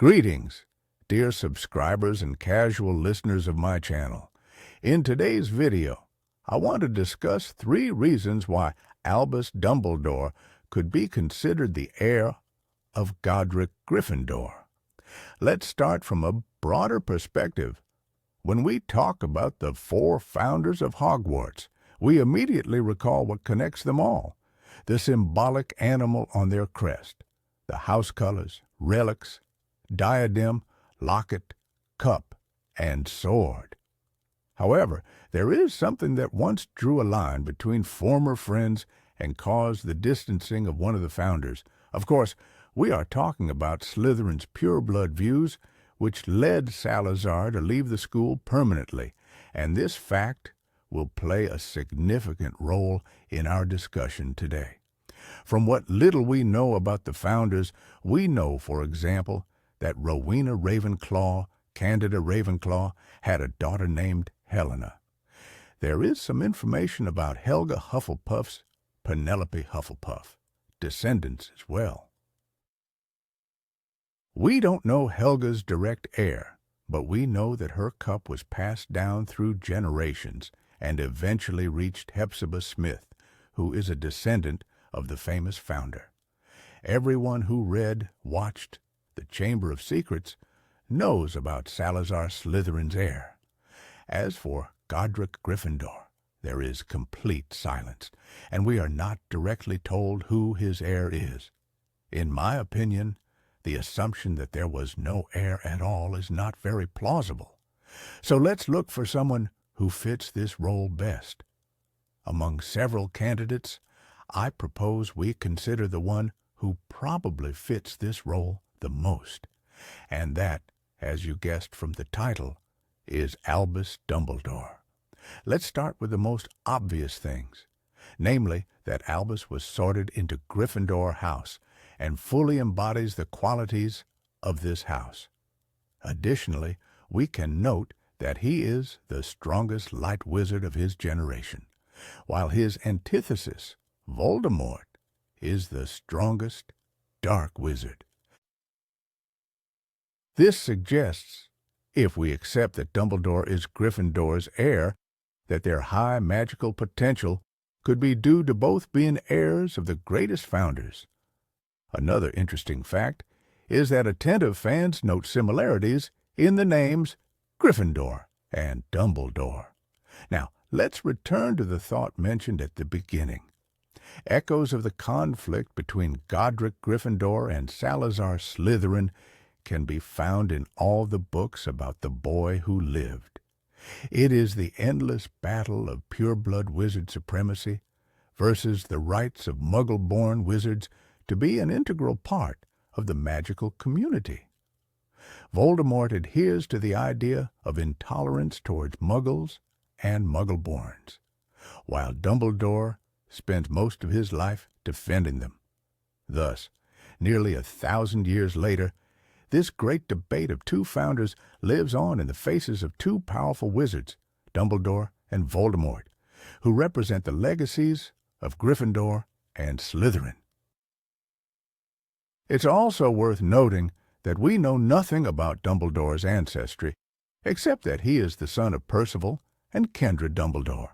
Greetings, dear subscribers and casual listeners of my channel. In today's video, I want to discuss 3 reasons why Albus Dumbledore could be considered the heir of Godric Gryffindor. Let's start from a broader perspective. When we talk about the 4 founders of Hogwarts, we immediately recall what connects them all: the symbolic animal on their crest, the house colors, relics, diadem, locket, cup, and sword. However, there is something that once drew a line between former friends and caused the distancing of one of the founders. Of course, we are talking about Slytherin's pureblood views, which led Salazar to leave the school permanently, and this fact will play a significant role in our discussion today. From what little we know about the founders, we know, for example, that Rowena Ravenclaw, Candida Ravenclaw, had a daughter named Helena. There is some information about Helga Hufflepuff's Penelope Hufflepuff, descendants as well. We don't know Helga's direct heir, but we know that her cup was passed down through generations and eventually reached Hepzibah Smith, who is a descendant of the famous founder. Everyone who read, watched The Chamber of Secrets knows about Salazar Slytherin's heir. As for Godric Gryffindor, there is complete silence, and we are not directly told who his heir is. In my opinion, the assumption that there was no heir at all is not very plausible. So let's look for someone who fits this role best. Among several candidates, I propose we consider the one who probably fits this role the most, and that, as you guessed from the title, is Albus Dumbledore. Let's start with the most obvious things, namely that Albus was sorted into Gryffindor house and fully embodies the qualities of this house. Additionally, we can note that he is the strongest light wizard of his generation, while his antithesis, Voldemort, is the strongest dark wizard. This suggests, if we accept that Dumbledore is Gryffindor's heir, that their high magical potential could be due to both being heirs of the greatest founders. Another interesting fact is that attentive fans note similarities in the names Gryffindor and Dumbledore. Now, let's return to the thought mentioned at the beginning. Echoes of the conflict between Godric Gryffindor and Salazar Slytherin can be found in all the books about the boy who lived. It is the endless battle of pureblood wizard supremacy versus the rights of Muggle-born wizards to be an integral part of the magical community. Voldemort adheres to the idea of intolerance towards Muggles and Muggle-borns, while Dumbledore spends most of his life defending them. Thus, nearly 1,000 years later, this great debate of 2 founders lives on in the faces of 2 powerful wizards, Dumbledore and Voldemort, who represent the legacies of Gryffindor and Slytherin. It's also worth noting that we know nothing about Dumbledore's ancestry, except that he is the son of Percival and Kendra Dumbledore.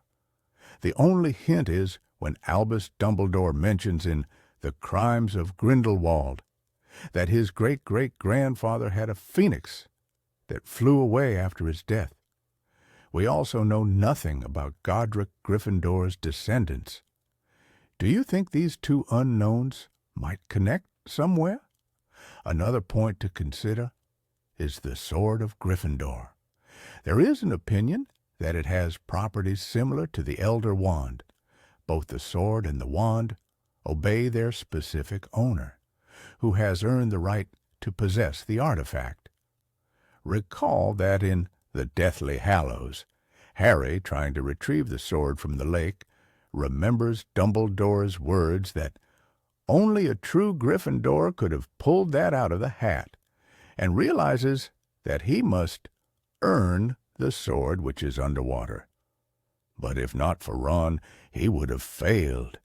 The only hint is when Albus Dumbledore mentions in The Crimes of Grindelwald that his great-great-grandfather had a phoenix that flew away after his death. We also know nothing about Godric Gryffindor's descendants. Do you think these 2 unknowns might connect somewhere? Another point to consider is the Sword of Gryffindor. There is an opinion that it has properties similar to the Elder Wand. Both the sword and the wand obey their specific owner, who has earned the right to possess the artifact. Recall that in The Deathly Hallows, Harry, trying to retrieve the sword from the lake, remembers Dumbledore's words that only a true Gryffindor could have pulled that out of the hat, and realizes that he must earn the sword which is underwater. But if not for Ron, he would have failed,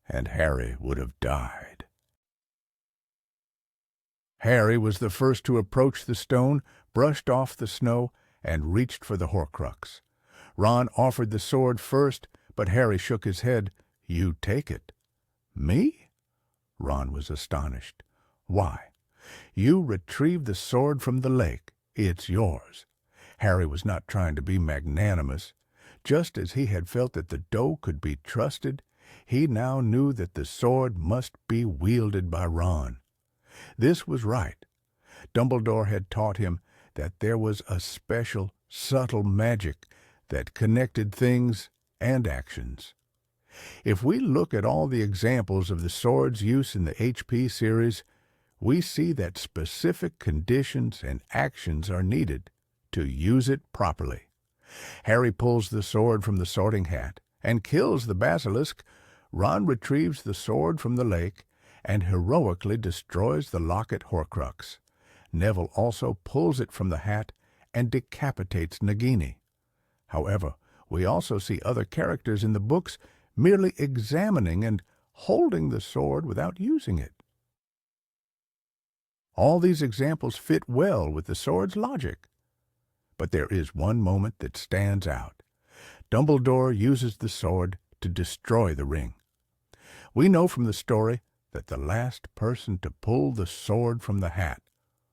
and Harry would have died. Harry was the first to approach the stone, brushed off the snow, and reached for the Horcrux. Ron offered the sword first, but Harry shook his head. "You take it." "Me?" Ron was astonished. "Why? You retrieved the sword from the lake. It's yours." Harry was not trying to be magnanimous. Just as he had felt that the doe could be trusted, he now knew that the sword must be wielded by Ron. This was right. Dumbledore had taught him that there was a special, subtle magic that connected things and actions. If we look at all the examples of the sword's use in the HP series, we see that specific conditions and actions are needed to use it properly. Harry pulls the sword from the Sorting Hat and kills the basilisk. Ron retrieves the sword from the lake and heroically destroys the locket Horcrux. Neville also pulls it from the hat and decapitates Nagini. However, we also see other characters in the books merely examining and holding the sword without using it. All these examples fit well with the sword's logic. But there is one moment that stands out. Dumbledore uses the sword to destroy the ring. We know from the story that the last person to pull the sword from the hat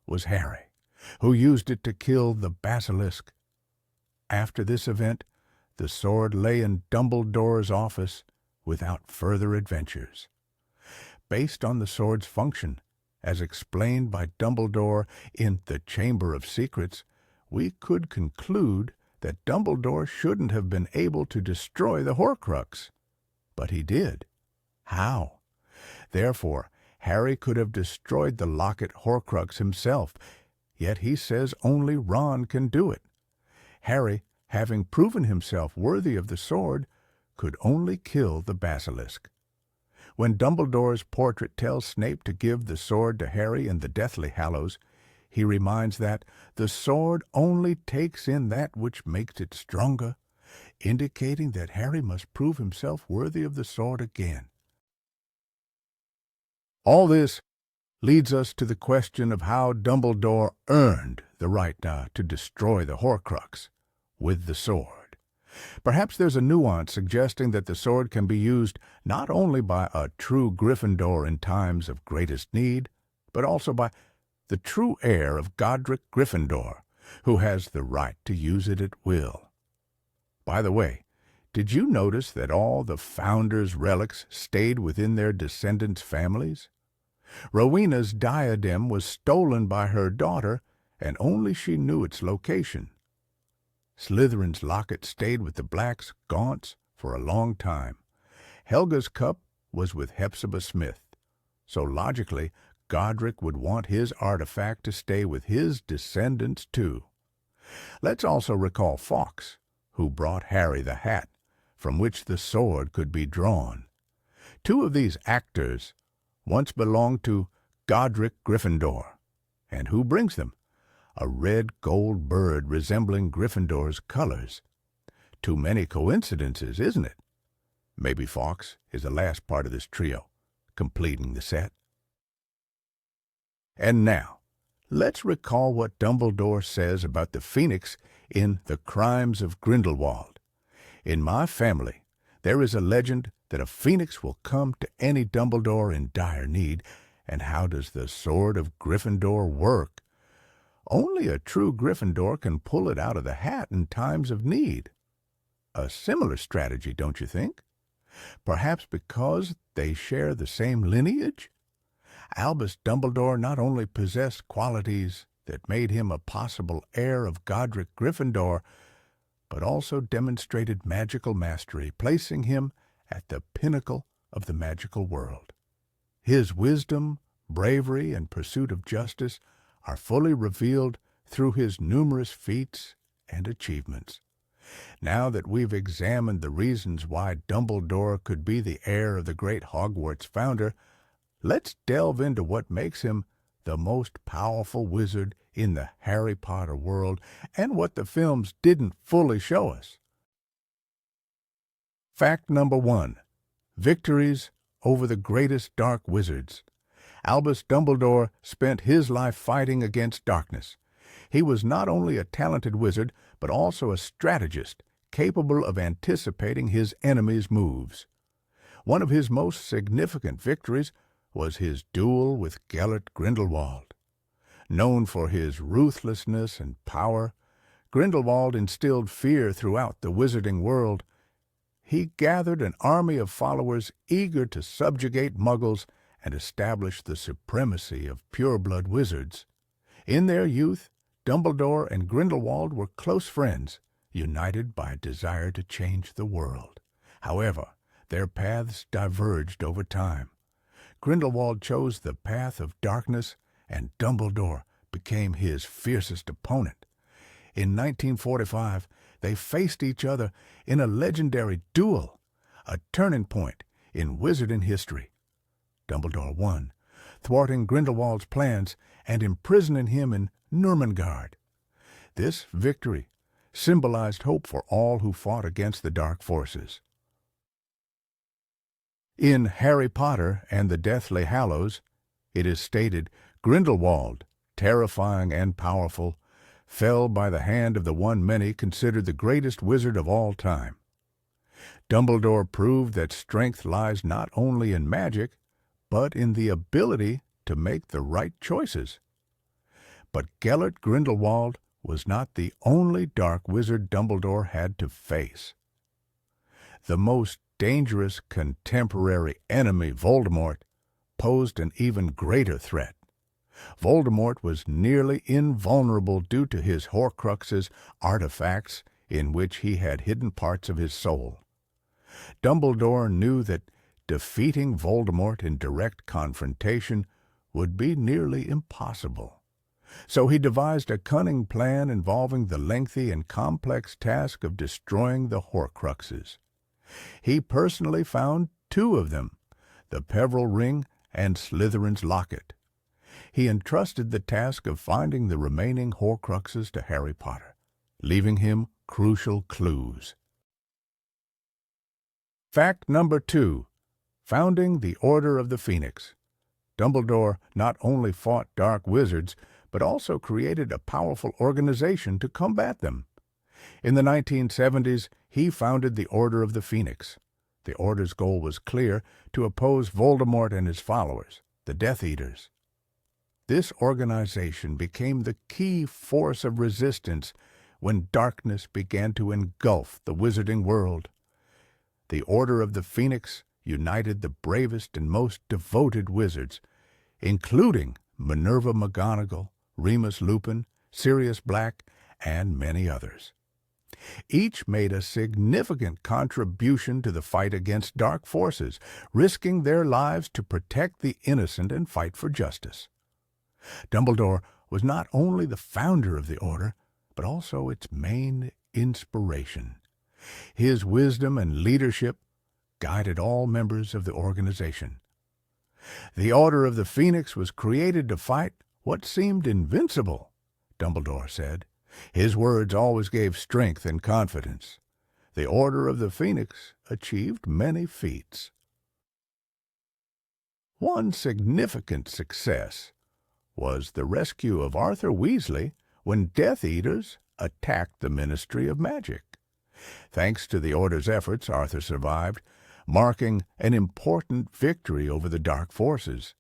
was Harry, who used it to kill the basilisk. After this event, the sword lay in Dumbledore's office without further adventures. Based on the sword's function, as explained by Dumbledore in The Chamber of Secrets, we could conclude that Dumbledore shouldn't have been able to destroy the Horcrux. But he did. How? Therefore, Harry could have destroyed the locket Horcrux himself, yet he says only Ron can do it. Harry, having proven himself worthy of the sword, could only kill the basilisk. When Dumbledore's portrait tells Snape to give the sword to Harry in the Deathly Hallows, he reminds that the sword only takes in that which makes it stronger, indicating that Harry must prove himself worthy of the sword again. All this leads us to the question of how Dumbledore earned the right to destroy the Horcrux with the sword. Perhaps there's a nuance suggesting that the sword can be used not only by a true Gryffindor in times of greatest need, but also by the true heir of Godric Gryffindor, who has the right to use it at will. By the way, did you notice that all the founders' relics stayed within their descendants' families? Rowena's diadem was stolen by her daughter, and only she knew its location. Slytherin's locket stayed with the Blacks' Gaunts for a long time. Helga's cup was with Hepzibah Smith, so logically, Godric would want his artifact to stay with his descendants too. Let's also recall Fawkes, who brought Harry the hat, from which the sword could be drawn. Two of these actors once belonged to Godric Gryffindor. And who brings them? A red-gold bird resembling Gryffindor's colors. Too many coincidences, isn't it? Maybe Fawkes is the last part of this trio, completing the set. And now, let's recall what Dumbledore says about the Phoenix in The Crimes of Grindelwald. In my family, there is a legend that a phoenix will come to any Dumbledore in dire need. And how does the sword of Gryffindor work? Only a true Gryffindor can pull it out of the hat in times of need. A similar strategy, don't you think? Perhaps because they share the same lineage? Albus Dumbledore not only possessed qualities that made him a possible heir of Godric Gryffindor, but also demonstrated magical mastery, placing him at the pinnacle of the magical world. His wisdom, bravery, and pursuit of justice are fully revealed through his numerous feats and achievements. Now that we've examined the reasons why Dumbledore could be the heir of the great Hogwarts founder, let's delve into what makes him the most powerful wizard in the Harry Potter world and what the films didn't fully show us. Fact number 1. Victories over the greatest dark wizards. Albus Dumbledore spent his life fighting against darkness. He was not only a talented wizard, but also a strategist, capable of anticipating his enemies' moves. One of his most significant victories was his duel with Gellert Grindelwald. Known for his ruthlessness and power, Grindelwald instilled fear throughout the wizarding world. He gathered an army of followers eager to subjugate Muggles and establish the supremacy of pureblood wizards. In their youth, Dumbledore and Grindelwald were close friends, united by a desire to change the world. However, their paths diverged over time. Grindelwald chose the path of darkness, and Dumbledore became his fiercest opponent. In 1945, they faced each other in a legendary duel, a turning point in wizarding history. Dumbledore won, thwarting Grindelwald's plans and imprisoning him in Nurmengard. This victory symbolized hope for all who fought against the dark forces. In Harry Potter and the Deathly Hallows, it is stated, Grindelwald, terrifying and powerful, fell by the hand of the one many considered the greatest wizard of all time. Dumbledore proved that strength lies not only in magic, but in the ability to make the right choices. But Gellert Grindelwald was not the only dark wizard Dumbledore had to face. The most dangerous contemporary enemy, Voldemort, posed an even greater threat. Voldemort was nearly invulnerable due to his Horcruxes, artifacts in which he had hidden parts of his soul. Dumbledore knew that defeating Voldemort in direct confrontation would be nearly impossible. So he devised a cunning plan involving the lengthy and complex task of destroying the Horcruxes. He personally found two of them, the Peveril Ring and Slytherin's Locket. He entrusted the task of finding the remaining Horcruxes to Harry Potter, leaving him crucial clues. Fact number 2. Founding the Order of the Phoenix. Dumbledore not only fought dark wizards, but also created a powerful organization to combat them. In the 1970s, he founded the Order of the Phoenix. The Order's goal was clear, to oppose Voldemort and his followers, the Death Eaters. This organization became the key force of resistance when darkness began to engulf the wizarding world. The Order of the Phoenix united the bravest and most devoted wizards, including Minerva McGonagall, Remus Lupin, Sirius Black, and many others. Each made a significant contribution to the fight against dark forces, risking their lives to protect the innocent and fight for justice. Dumbledore was not only the founder of the Order, but also its main inspiration. His wisdom and leadership guided all members of the organization. The Order of the Phoenix was created to fight what seemed invincible, Dumbledore said. His words always gave strength and confidence. The Order of the Phoenix achieved many feats. One significant success was the rescue of Arthur Weasley when Death Eaters attacked the Ministry of Magic. Thanks to the Order's efforts, Arthur survived, marking an important victory over the dark forces.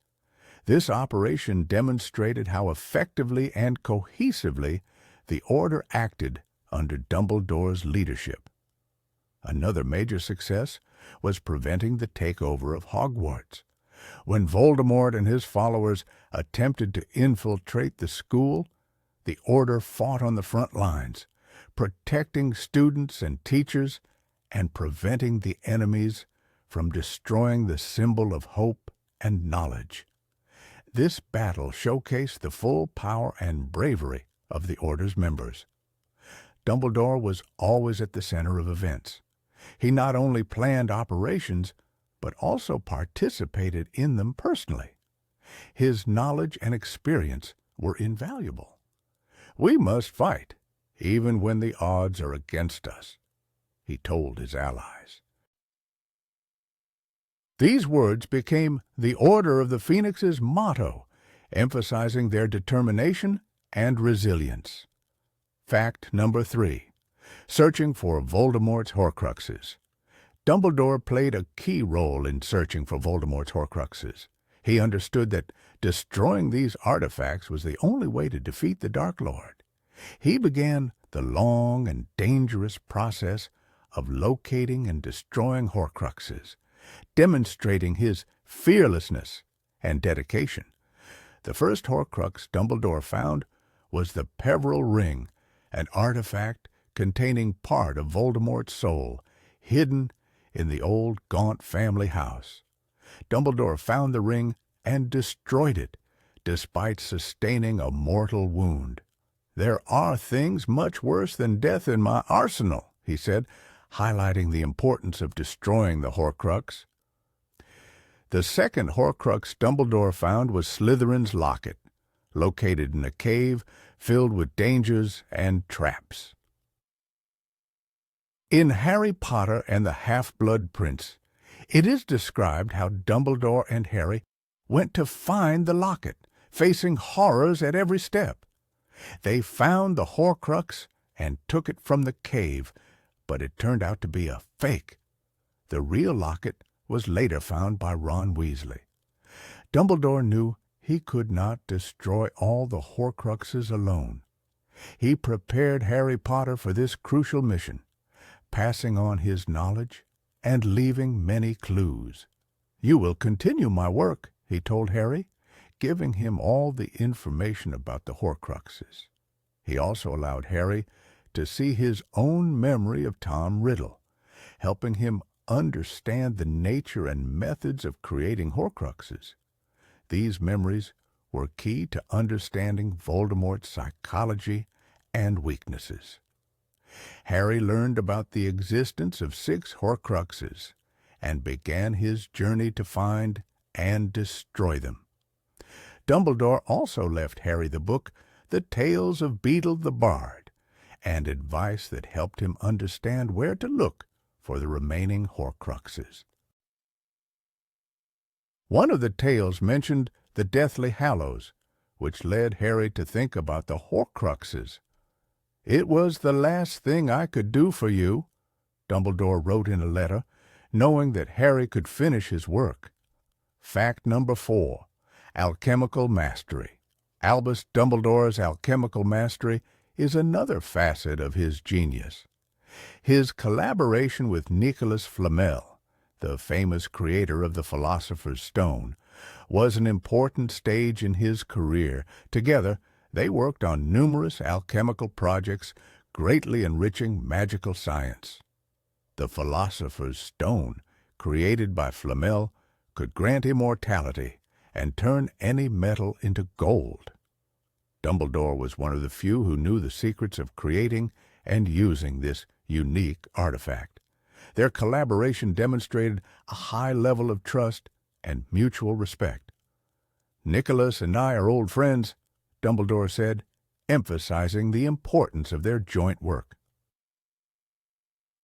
This operation demonstrated how effectively and cohesively the Order acted under Dumbledore's leadership. Another major success was preventing the takeover of Hogwarts. When Voldemort and his followers attempted to infiltrate the school, the Order fought on the front lines, protecting students and teachers and preventing the enemies from destroying the symbol of hope and knowledge. This battle showcased the full power and bravery of the Order's members. Dumbledore was always at the center of events. He not only planned operations, but also participated in them personally. His knowledge and experience were invaluable. "We must fight, even when the odds are against us," he told his allies. These words became the Order of the Phoenix's motto, emphasizing their determination and resilience. Fact number 3. Searching for Voldemort's Horcruxes. Dumbledore played a key role in searching for Voldemort's Horcruxes. He understood that destroying these artifacts was the only way to defeat the Dark Lord. He began the long and dangerous process of locating and destroying Horcruxes, demonstrating his fearlessness and dedication. The first Horcrux Dumbledore found was the Peveril Ring, an artifact containing part of Voldemort's soul, hidden in the old Gaunt family house. Dumbledore found the ring and destroyed it, despite sustaining a mortal wound. "There are things much worse than death in my arsenal," he said, highlighting the importance of destroying the Horcrux. The second Horcrux Dumbledore found was Slytherin's locket, located in a cave filled with dangers and traps. In Harry Potter and the Half-Blood Prince, it is described how Dumbledore and Harry went to find the locket, facing horrors at every step. They found the Horcrux and took it from the cave, but it turned out to be a fake. The real locket was later found by Ron Weasley. Dumbledore knew he could not destroy all the Horcruxes alone. He prepared Harry Potter for this crucial mission, passing on his knowledge and leaving many clues. "You will continue my work," he told Harry, giving him all the information about the Horcruxes. He also allowed Harry to see his own memory of Tom Riddle, helping him understand the nature and methods of creating Horcruxes. These memories were key to understanding Voldemort's psychology and weaknesses. Harry learned about the existence of 6 Horcruxes and began his journey to find and destroy them. Dumbledore also left Harry the book The Tales of Beedle the Bard, and advice that helped him understand where to look for the remaining Horcruxes. One of the tales mentioned the Deathly Hallows, which led Harry to think about the Horcruxes. "It was the last thing I could do for you," Dumbledore wrote in a letter, knowing that Harry could finish his work. Fact number 4. Alchemical Mastery. Albus Dumbledore's alchemical mastery is another facet of his genius. His collaboration with Nicholas Flamel, the famous creator of the Philosopher's Stone, was an important stage in his career. Together, they worked on numerous alchemical projects, greatly enriching magical science. The Philosopher's Stone, created by Flamel, could grant immortality and turn any metal into gold. Dumbledore was one of the few who knew the secrets of creating and using this unique artifact. Their collaboration demonstrated a high level of trust and mutual respect. "Nicholas and I are old friends," Dumbledore said, emphasizing the importance of their joint work.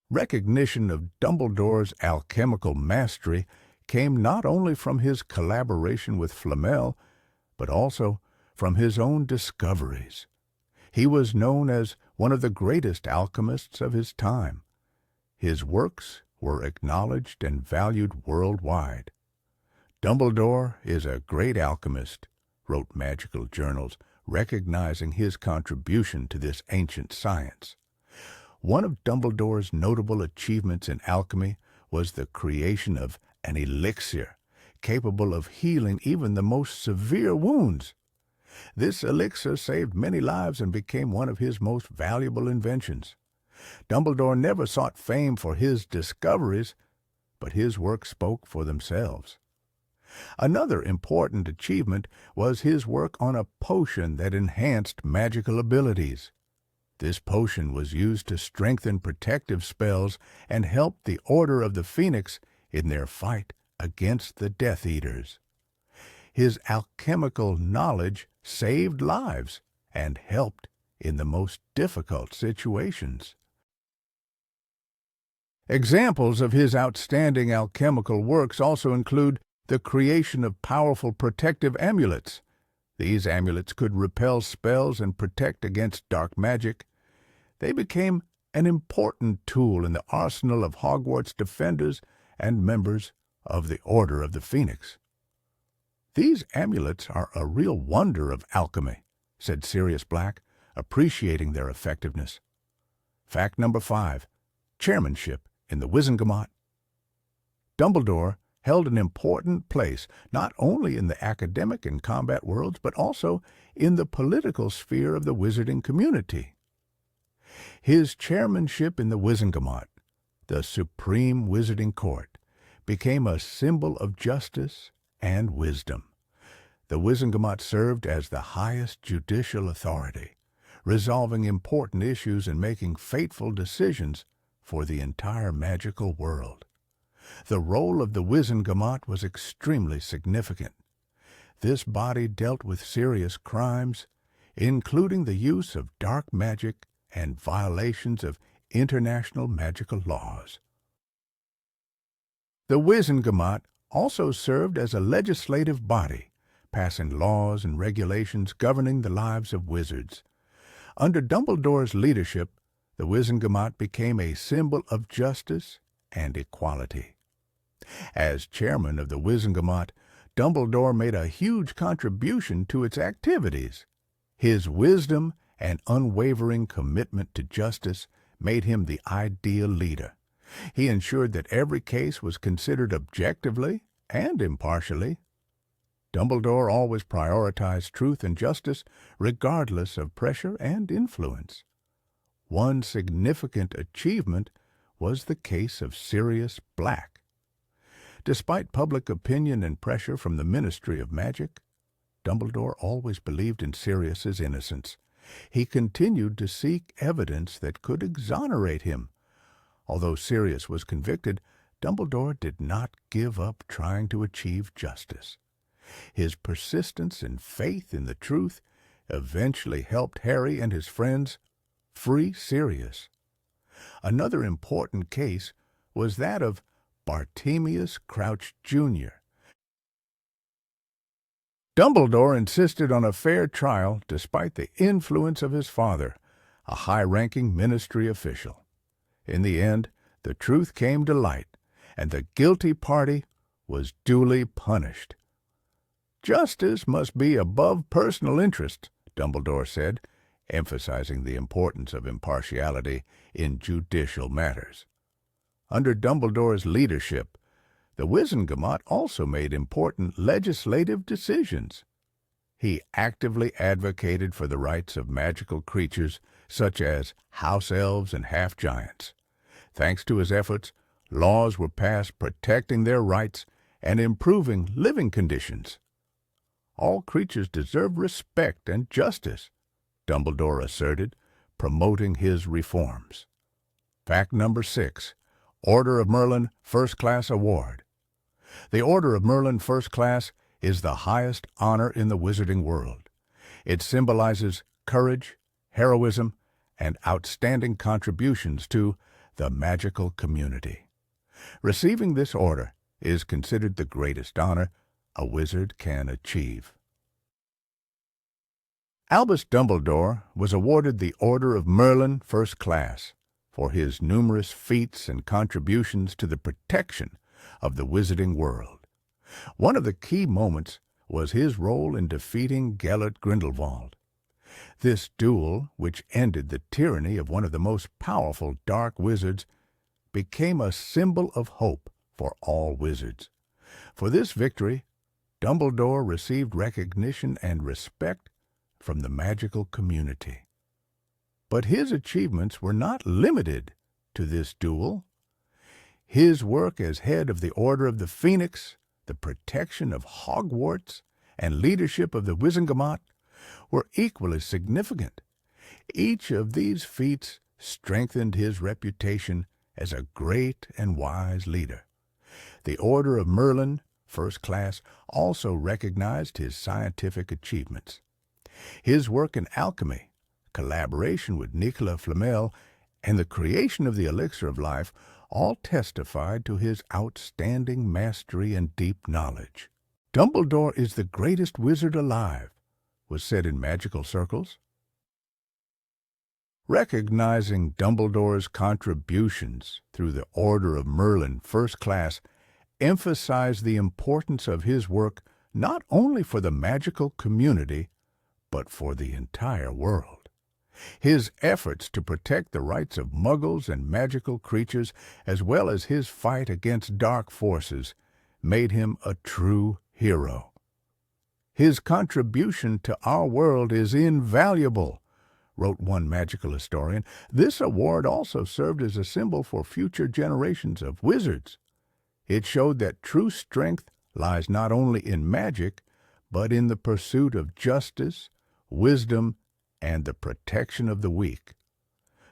Recognition of Dumbledore's alchemical mastery came not only from his collaboration with Flamel, but also from his own discoveries. He was known as one of the greatest alchemists of his time. His works were acknowledged and valued worldwide. "Dumbledore is a great alchemist," wrote magical journals, recognizing his contribution to this ancient science. One of Dumbledore's notable achievements in alchemy was the creation of an elixir capable of healing even the most severe wounds. This elixir saved many lives and became one of his most valuable inventions. Dumbledore never sought fame for his discoveries, but his work spoke for themselves. Another important achievement was his work on a potion that enhanced magical abilities. This potion was used to strengthen protective spells and help the Order of the Phoenix in their fight against the Death Eaters. His alchemical knowledge saved lives and helped in the most difficult situations. Examples of his outstanding alchemical works also include the creation of powerful protective amulets. These amulets could repel spells and protect against dark magic. They became an important tool in the arsenal of Hogwarts defenders and members of the Order of the Phoenix. "These amulets are a real wonder of alchemy," said Sirius Black, appreciating their effectiveness. Fact number 5. Chairmanship in the Wizengamot. Dumbledore held an important place not only in the academic and combat worlds, but also in the political sphere of the wizarding community. His chairmanship in the Wizengamot, the supreme wizarding court, became a symbol of justice and wisdom. The Wizengamot served as the highest judicial authority, resolving important issues and making fateful decisions for the entire magical world. The role of the Wizengamot was extremely significant. This body dealt with serious crimes, including the use of dark magic and violations of international magical laws. The Wizengamot also served as a legislative body, passing laws and regulations governing the lives of wizards. Under Dumbledore's leadership, the Wizengamot became a symbol of justice and equality. As chairman of the Wizengamot, Dumbledore made a huge contribution to its activities. His wisdom and unwavering commitment to justice made him the ideal leader. He ensured that every case was considered objectively and impartially. Dumbledore always prioritized truth and justice, regardless of pressure and influence. One significant achievement was the case of Sirius Black. Despite public opinion and pressure from the Ministry of Magic, Dumbledore always believed in Sirius's innocence. He continued to seek evidence that could exonerate him. Although Sirius was convicted, Dumbledore did not give up trying to achieve justice. His persistence and faith in the truth eventually helped Harry and his friends free Sirius. Another important case was that of Bartemius Crouch, Jr. Dumbledore insisted on a fair trial despite the influence of his father, a high-ranking ministry official. In the end, the truth came to light, and the guilty party was duly punished. "Justice must be above personal interest," Dumbledore said, emphasizing the importance of impartiality in judicial matters. Under Dumbledore's leadership, the Wizengamot also made important legislative decisions. He actively advocated for the rights of magical creatures such as house elves and half-giants. Thanks to his efforts, laws were passed protecting their rights and improving living conditions. "All creatures deserve respect and justice," Dumbledore asserted, promoting his reforms. Fact number 6. Order of Merlin First Class Award. The Order of Merlin First Class is the highest honor in the wizarding world. It symbolizes courage, heroism, and outstanding contributions to the magical community. Receiving this order is considered the greatest honor a wizard can achieve. Albus Dumbledore was awarded the Order of Merlin First Class for his numerous feats and contributions to the protection of the wizarding world. One of the key moments was his role in defeating Gellert Grindelwald. This duel, which ended the tyranny of one of the most powerful dark wizards, became a symbol of hope for all wizards. For this victory, Dumbledore received recognition and respect from the magical community. But his achievements were not limited to this duel. His work as head of the Order of the Phoenix, the protection of Hogwarts, and leadership of the Wizengamot were equally significant. Each of these feats strengthened his reputation as a great and wise leader. The Order of Merlin First Class also recognized his scientific achievements. His work in alchemy, collaboration with Nicolas Flamel, and the creation of the elixir of life all testified to his outstanding mastery and deep knowledge. Dumbledore is the greatest wizard alive, was said in magical circles. Recognizing Dumbledore's contributions through the Order of Merlin First Class emphasized the importance of his work not only for the magical community, but for the entire world. His efforts to protect the rights of muggles and magical creatures, as well as his fight against dark forces, made him a true hero. His contribution to our world is invaluable, wrote one magical historian. This award also served as a symbol for future generations of wizards. It showed that true strength lies not only in magic, but in the pursuit of justice, wisdom, and the protection of the weak.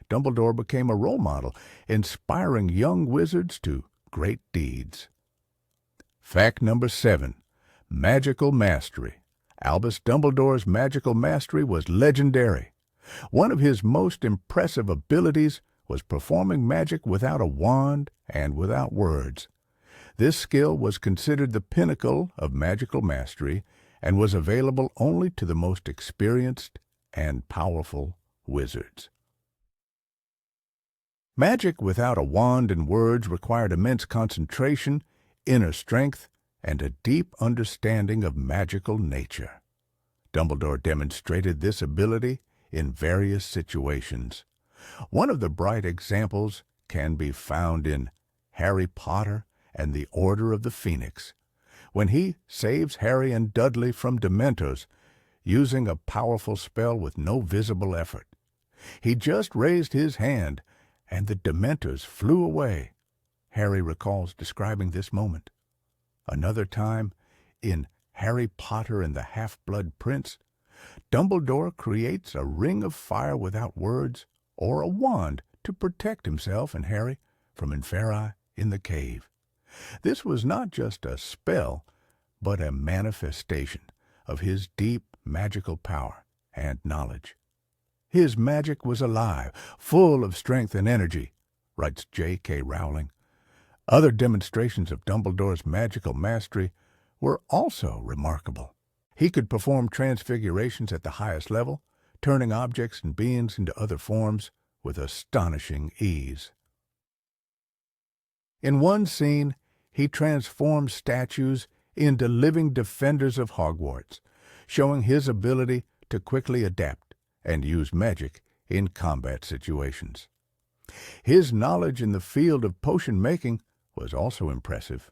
Dumbledore became a role model, inspiring young wizards to great deeds. Fact number 7. Magical mastery. Albus Dumbledore's magical mastery was legendary. One of his most impressive abilities was performing magic without a wand and without words. This skill was considered the pinnacle of magical mastery and was available only to the most experienced and powerful wizards. Magic without a wand and words required immense concentration, inner strength, and a deep understanding of magical nature. Dumbledore demonstrated this ability in various situations. One of the bright examples can be found in Harry Potter and the Order of the Phoenix, when he saves Harry and Dudley from Dementors using a powerful spell with no visible effort. He just raised his hand, and the Dementors flew away. Harry recalls describing this moment. Another time, in Harry Potter and the Half-Blood Prince, Dumbledore creates a ring of fire without words or a wand to protect himself and Harry from Inferi in the cave. This was not just a spell, but a manifestation of his deep magical power and knowledge. His magic was alive, full of strength and energy, writes J.K. Rowling. Other demonstrations of Dumbledore's magical mastery were also remarkable. He could perform transfigurations at the highest level, turning objects and beings into other forms with astonishing ease. In one scene, he transformed statues into living defenders of Hogwarts, showing his ability to quickly adapt and use magic in combat situations. His knowledge in the field of potion making was also impressive.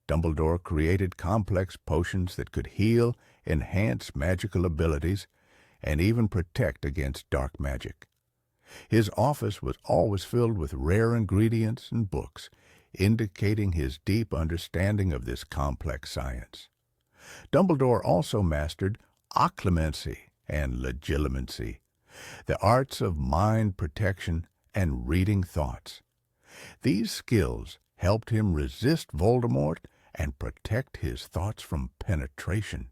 Dumbledore created complex potions that could heal, enhance magical abilities, and even protect against dark magic. His office was always filled with rare ingredients and books, indicating his deep understanding of this complex science. Dumbledore also mastered occlumency and legilimency, the arts of mind protection and reading thoughts. These skills helped him resist Voldemort and protect his thoughts from penetration.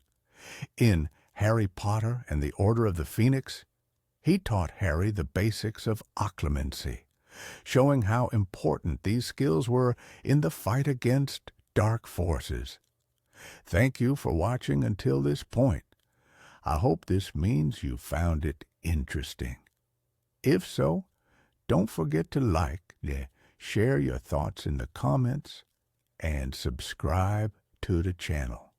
In Harry Potter and the Order of the Phoenix, he taught Harry the basics of occlumency, showing how important these skills were in the fight against dark forces. Thank you for watching until this point. I hope this means you found it interesting. If so, don't forget to like, share your thoughts in the comments, and subscribe to the channel.